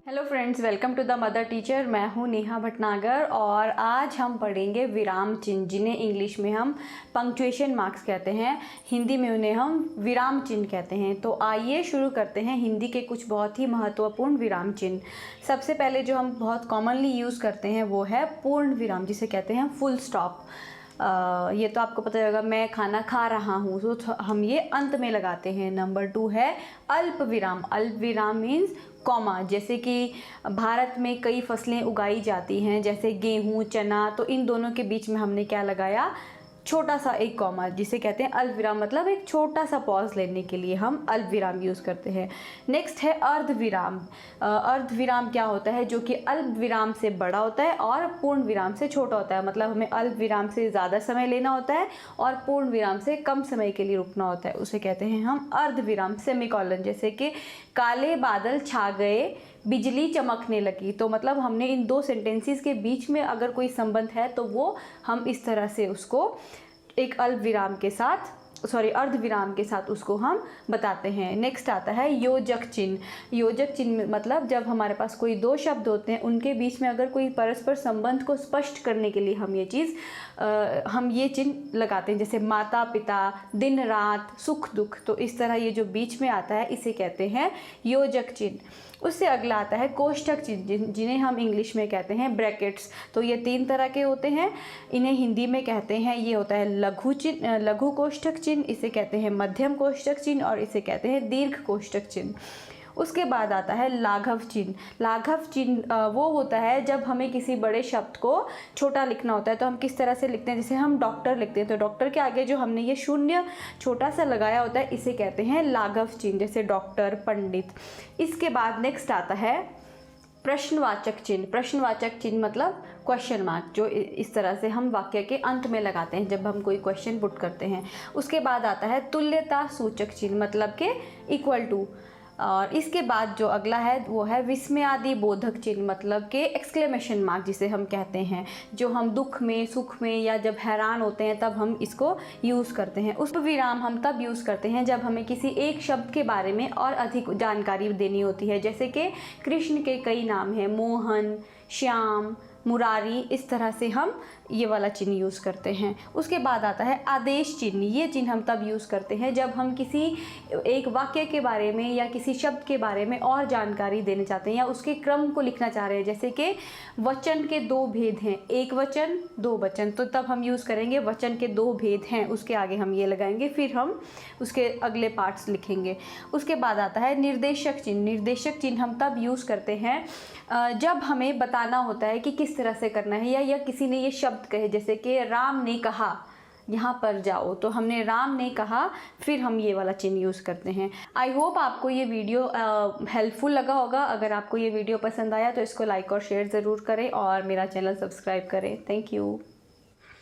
Hello friends, welcome to the mother teacher. मैं हूं नेहा भटनागर और आज हम पढ़ेंगे विराम चिन्ह, जिन्हें इंग्लिश में हम पंक्चुएशन मार्क्स कहते हैं, हिंदी में उन्हें हम विराम चिन्ह कहते हैं। तो आइए शुरू करते हैं हिंदी के कुछ बहुत ही महत्वपूर्ण विराम चिन्ह। सबसे पहले जो हम बहुत कॉमनली यूज़ करते हैं वो है पूर्ण विराम, जिसे कहते हैं फुल स्टॉप। ये तो आपको पता होगा, मैं खाना खा रहा हूँ तो हम ये अंत में लगाते हैं। नंबर 2 है अल्प विराम। अल्प विराम मीन्स कॉमा। जैसे कि भारत में कई फसलें उगाई जाती हैं, जैसे गेहूँ, चना, तो इन दोनों के बीच में हमने क्या लगाया, छोटा सा एक कॉमा, जिसे कहते हैं अल्प विराम। मतलब एक छोटा सा पॉज लेने के लिए हम अल्प विराम यूज़ करते हैं। नेक्स्ट है अर्ध विराम। अर्ध विराम क्या होता है, जो कि अल्प विराम से बड़ा होता है और पूर्ण विराम से छोटा होता है। मतलब हमें अल्प विराम से ज़्यादा समय लेना होता है और पूर्ण विराम से कम समय के लिए रुकना होता है। उसे कहते हैं हम अर्ध विराम। सेमीकोलन, जैसे कि काले बादल छा गए, बिजली चमकने लगी। तो मतलब हमने इन दो सेंटेंसेस के बीच में अगर कोई संबंध है तो वो हम इस तरह से उसको एक अल्प विराम के साथ, अर्ध विराम के साथ उसको हम बताते हैं। नेक्स्ट आता है योजक चिन्ह। योजक चिन्ह मतलब जब हमारे पास कोई दो शब्द होते हैं, उनके बीच में अगर कोई परस्पर संबंध को स्पष्ट करने के लिए हम ये चिन्ह लगाते हैं, जैसे माता पिता, दिन रात, सुख दुख। तो इस तरह ये जो बीच में आता है इसे कहते हैं योजक चिन्ह। उससे अगला आता है कोष्ठक चिन्ह, जिन्हें हम इंग्लिश में कहते हैं ब्रैकेट्स। तो ये 3 तरह के होते हैं। इन्हें हिंदी में कहते हैं, ये होता है लघु चिन्ह, लघु कोष्ठक चिन्ह, इसे कहते हैं मध्यम कोष्ठक चिन्ह और इसे कहते हैं दीर्घ कोष्ठक चिन्ह। उसके बाद आता है लाघव चिन्ह। लाघव चिन्ह वो होता है जब हमें किसी बड़े शब्द को छोटा लिखना होता है। तो हम किस तरह से लिखते हैं, जैसे हम डॉक्टर लिखते हैं तो डॉक्टर के आगे जो हमने ये शून्य छोटा सा लगाया होता है, इसे कहते हैं लाघव चिन्ह, जैसे डॉक्टर, पंडित। इसके बाद नेक्स्ट आता है प्रश्नवाचक चिन्ह। प्रश्नवाचक चिन्ह मतलब क्वेश्चन मार्क, जो इस तरह से हम वाक्य के अंत में लगाते हैं जब हम कोई क्वेश्चन पुट करते हैं। उसके बाद आता है तुल्यता सूचक चिन्ह, मतलब के इक्वल टू। और इसके बाद जो अगला है वो है विस्मयादि बोधक चिन्ह, मतलब के एक्सक्लेमेशन मार्क, जिसे हम कहते हैं, जो हम दुख में, सुख में या जब हैरान होते हैं तब हम इसको यूज़ करते हैं। उस विराम हम तब यूज़ करते हैं जब हमें किसी एक शब्द के बारे में और अधिक जानकारी देनी होती है। जैसे कि कृष्ण के कई नाम हैं, मोहन, श्याम, मुरारी। इस तरह से हम ये वाला चिन्ह यूज़ करते हैं। उसके बाद आता है आदेश चिन्ह। ये चिन्ह हम तब यूज़ करते हैं जब हम किसी एक वाक्य के बारे में या किसी शब्द के बारे में और जानकारी देना चाहते हैं या उसके क्रम को लिखना चाह रहे हैं। जैसे कि वचन के 2 भेद हैं, एक वचन, 2 वचन, तो तब हम यूज़ करेंगे वचन के 2 भेद हैं, उसके आगे हम ये लगाएंगे, फिर हम उसके अगले पार्ट्स लिखेंगे। उसके बाद आता है निर्देशक चिन्ह। निर्देशक चिन्ह हम तब यूज़ करते हैं जब हमें बताना होता है कि किस तरह से करना है, या किसी ने ये शब्द कहे, जैसे कि राम ने कहा यहाँ पर जाओ, तो हमने राम ने कहा, फिर हम ये वाला चिन्ह यूज़ करते हैं। आई होप आपको ये वीडियो हेल्पफुल लगा होगा। अगर आपको ये वीडियो पसंद आया तो इसको लाइक और शेयर ज़रूर करें और मेरा चैनल सब्सक्राइब करें। Thank you.